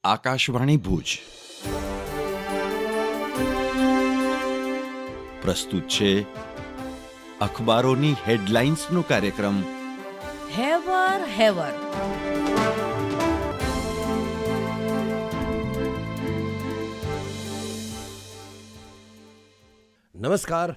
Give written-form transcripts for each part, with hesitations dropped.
આકાશવાણી ભુજ પ્રસ્તુત છે અખબારોની હેડલાઇન્સનો કાર્યક્રમ હેવર હેવર. નમસ્કાર,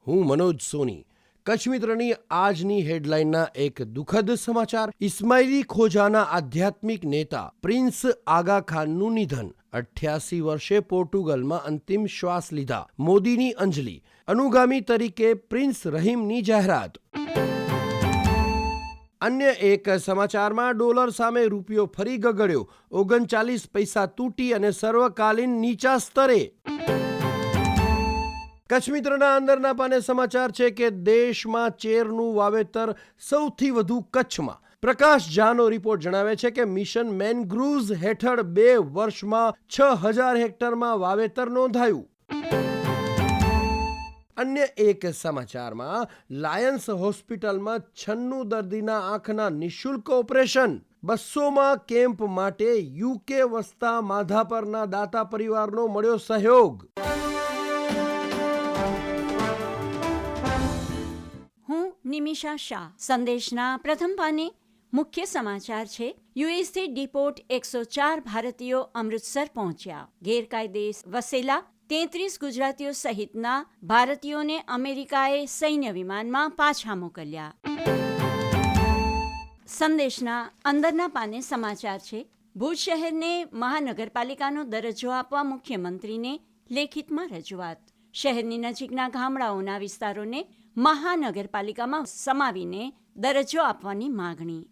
હું મનોજ સોની. કચ્છ મિત્રની આજની હેડલાઇનના એક દુઃખદ સમાચાર. ઇસ્માઇલી ખોજાના આધ્યાત્મિક નેતા પ્રિન્સ આગા ખાનનું નિધન. 88 વર્ષે પોર્ટુગલમાં અંતિમ શ્વાસ લીધા. મોદીની અંજલિ. અનુગામી તરીકે પ્રિન્સ રહીમની જાહેરાત. અન્ય એક સમાચારમાં ડોલર સામે રૂપિયો ફરી ગગડ્યો. 39 પૈસા તૂટી અને સર્વકાલીન નીચા સ્તરે. કચ્છ મિત્રના અંદરના પાને સમાચાર છે કે દેશમાં ચેરનું વાવેતર સૌથી વધુ કચ્છમાં. પ્રકાશ ઝાનો રિપોર્ટ જણાવે છે કે મિશન મેનગ્રુવ્સ હેઠળ 2 વર્ષમાં 6000 હેક્ટરમાં વાવેતર નોંધાયું. અન્ય એક સમાચારમાં લાયન્સ હોસ્પિટલમાં 96 દર્દીના આંખના નિઃશુલ્ક ઓપરેશન. 200માં કેમ્પ માટે યુકે વસતા માધાપરના દાતા પરિવારનો મળ્યો સહયોગ. નિમિષા શાહ. સંદેશના પ્રથમ પાને મુખ્ય સમાચાર છે. યુએસથી ડિપોર્ટ 104 ભારતીયો અમૃતસર પહોંચ્યા. ગેરકાયદે વસેલા 33 ગુજરાતીઓ સહિતના ભારતીયોને અમેરિકાએ સૈન્ય વિમાનમાં પાછા મોકલ્યા. સંદેશના અંદરના પાને સમાચાર છે. ભુજ શહેરને મહાનગરપાલિકાનો દરજ્જો આપવા મુખ્યમંત્રીને લેખિતમાં રજૂઆત. શહેરની નજીકના ગામડાઓના વિસ્તારોને મહાનગરપાલિકામાં સમાવીને દરજ્જો આપવાની માગણી.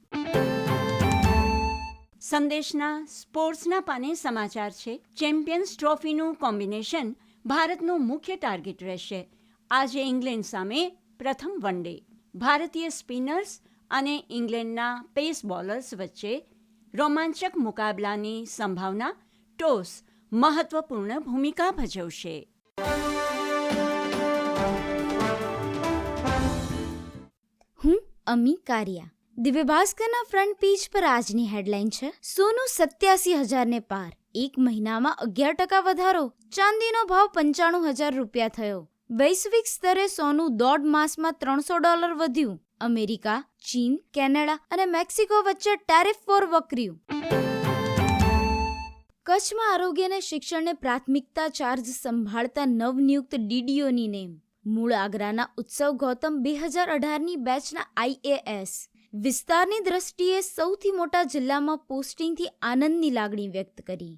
સંદેશના સ્પોર્ટ્સના પાને સમાચાર છે. ચેમ્પિયન્સ ટ્રોફીનું કોમ્બિનેશન ભારતનું મુખ્ય ટાર્ગેટ રહેશે. આજે ઇંગ્લેન્ડ સામે પ્રથમ વન ડે. ભારતીય સ્પિનર્સ અને ઇંગ્લેન્ડના પેસ બોલર્સ વચ્ચે રોમાંચક મુકાબલાની સંભાવના. ટોસ મહત્વપૂર્ણ ભૂમિકા ભજવશે. હું અમી કારિયા. દિવ્ય ભાસ્કરના ફ્રન્ટ પેજ પર આજની હેડલાઇન છે. સોનું 87,000 ને પાર. એક મહિનામાં 11% વધારો. ચાંદીનો ભાવ 95,000 રૂપિયા થયો. વૈશ્વિક સ્તરે સોનું દોઢ માસમાં $300 વધ્યું. અમેરિકા, ચીન, કેનેડા અને મેક્સિકો વચ્ચે ટેરિફ વોર વકર્યું. કચ્છમાં આરોગ્ય અને શિક્ષણને પ્રાથમિકતા ચાર્જ સંભાળતા નવનિયુક્ત ડીડીઓની નેમ. મૂળ આગ્રાના ઉત્સવ ગૌતમ 2018ની બેચના IAS. વિસ્તારની દ્રષ્ટિએ સૌથી મોટા જિલ્લામાં પોસ્ટિંગથી આનંદની લાગણી વ્યક્ત કરી.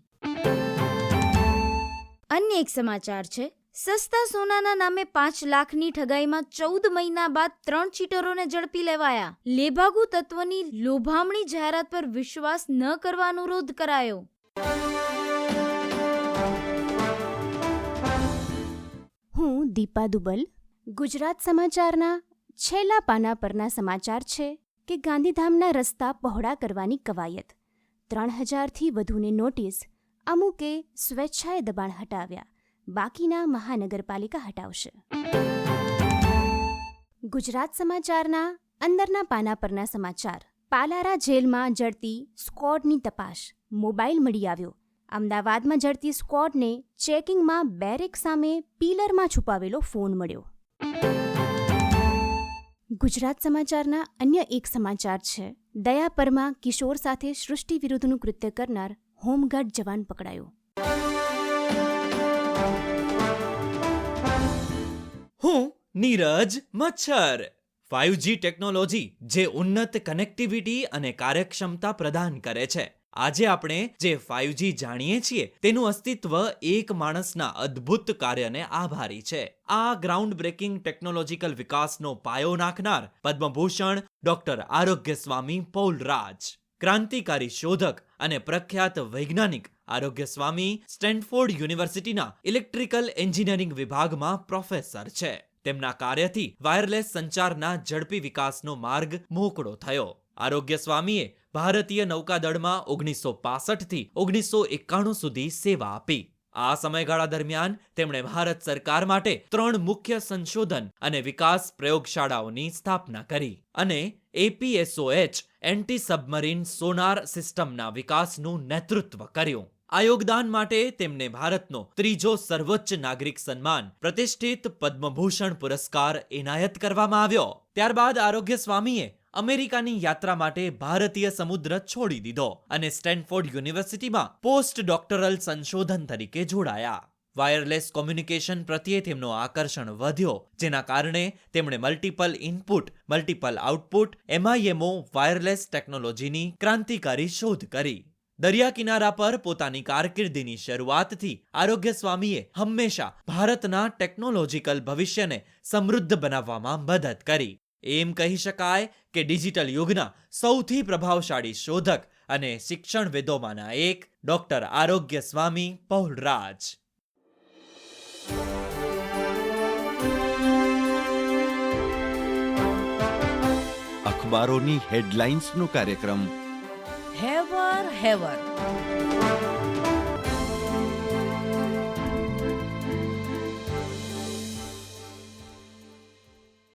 અન્ય એક સમાચાર છે. સસ્તા સોનાના નામે 5 લાખની ઠગાઈમાં 14 મહિના બાદ 3 ચીટરોને ઝડપી લેવાયા. લેભાગુ તત્વની લોભામણી જાહેરાત પર વિશ્વાસ ન કરવા અનુરોધ કરાયો. હું દીપા દુબલ. ગુજરાત સમાચારના છેલ્લા પાના પરના સમાચાર છે કે ગાંધીધામના રસ્તા પહોળા કરવાની કવાયત. 3000થી વધુની નોટિસ. અમુકે સ્વેચ્છાએ દબાણ હટાવ્યા. બાકીના મહાનગરપાલિકા હટાવશે. ગુજરાત સમાચારના અંદરના પાના પરના સમાચાર. પાલારા જેલમાં જડતી સ્ક્વોડની તપાસ. મોબાઈલ મળી આવ્યો. અમદાવાદમાં જડતી સ્ક્વોડને ચેકિંગમાં બેરેક સામે પિલરમાં છુપાવેલો ફોન મળ્યો. ગુજરાત સમાચારના અન્ય એક સમાચાર છે. દયાપરમાં કિશોર સાથે સૃષ્ટિ વિરુદ્ધનું કૃત્ય કરનાર હોમગાર્ડ જવાન પકડાયો. હું નીરજ મચ્છર. 5G ટેકનોલોજી જે ઉન્નત કનેક્ટિવિટી અને કાર્યક્ષમતા પ્રદાન કરે છે. આજે આપણે જે 5G જાણીએ છીએ તેનું અસ્તિત્વ એક માણસના અદ્ભુત કાર્યને આભારી છે. આ ગ્રાઉન્ડ બ્રેકિંગ ટેકનોલોજીકલ વિકાસનો પાયો નાખનાર પદ્મભૂષણ ડોક્ટર આરોગ્ય સ્વામી પૌલરાજ. ક્રાંતિકારી શોધક અને પ્રખ્યાત વૈજ્ઞાનિક આરોગ્ય સ્વામી સ્ટેનફોર્ડ યુનિવર્સિટીના ઇલેક્ટ્રિકલ એન્જિનિયરિંગ વિભાગમાં પ્રોફેસર છે. તેમના કાર્યથી વાયરલેસ સંચારના ઝડપી વિકાસનો માર્ગ મોકળો થયો. આરોગ્ય સ્વામીએ ભારતીય નૌકાદળમાં 1965થી 1991 સુધી સેવા આપી. આ સમયગાળા દરમિયાન તેમણે ભારત સરકાર માટે 3 મુખ્ય સંશોધન અને વિકાસ પ્રયોગશાળાઓની સ્થાપના કરી અને APSOH એન્ટી સબમરીન સોનાર સિસ્ટમના વિકાસનું નેતૃત્વ કર્યું. આ યોગદાન માટે તેમને ભારતનો ત્રીજો સર્વોચ્ચ નાગરિક સન્માન પ્રતિષ્ઠિત પદ્મભૂષણ પુરસ્કાર એનાયત કરવામાં આવ્યો. ત્યારબાદ આરોગ્ય સ્વામીએ અમેરિકાની યાત્રા માટે ભારતીય સમુદ્ર છોડી દીધો અને સ્ટેનફોર્ડ યુનિવર્સિટીમાં પોસ્ટ ડોક્ટરલ સંશોધન તરીકે જોડાયા. વાયરલેસ કોમ્યુનિકેશન પ્રત્યે તેમનો આકર્ષણ વધ્યો, જેના કારણે તેમણે multiple input multiple output MIMO wireless ટેકનોલોજીની ક્રાંતિકારી શોધ કરી. દરિયા કિનારા પર પોતાની કારકિર્દીની શરૂઆતથી આરોગ્ય સ્વામીએ હંમેશા ભારતના ટેકનોલોજીકલ ભવિષ્યને સમૃદ્ધ બનાવવામાં મદદ કરી. એમ કહી શકાય કે ડિજિટલ યુગના સૌથી પ્રભાવશાળી શોધક અને શિક્ષણવિદોમાંના એક ડોક્ટર આરોગ્ય સ્વામી પૌલરાજ. અખબારોની હેડલાઇન્સનો કાર્યક્રમ હેવર હેવર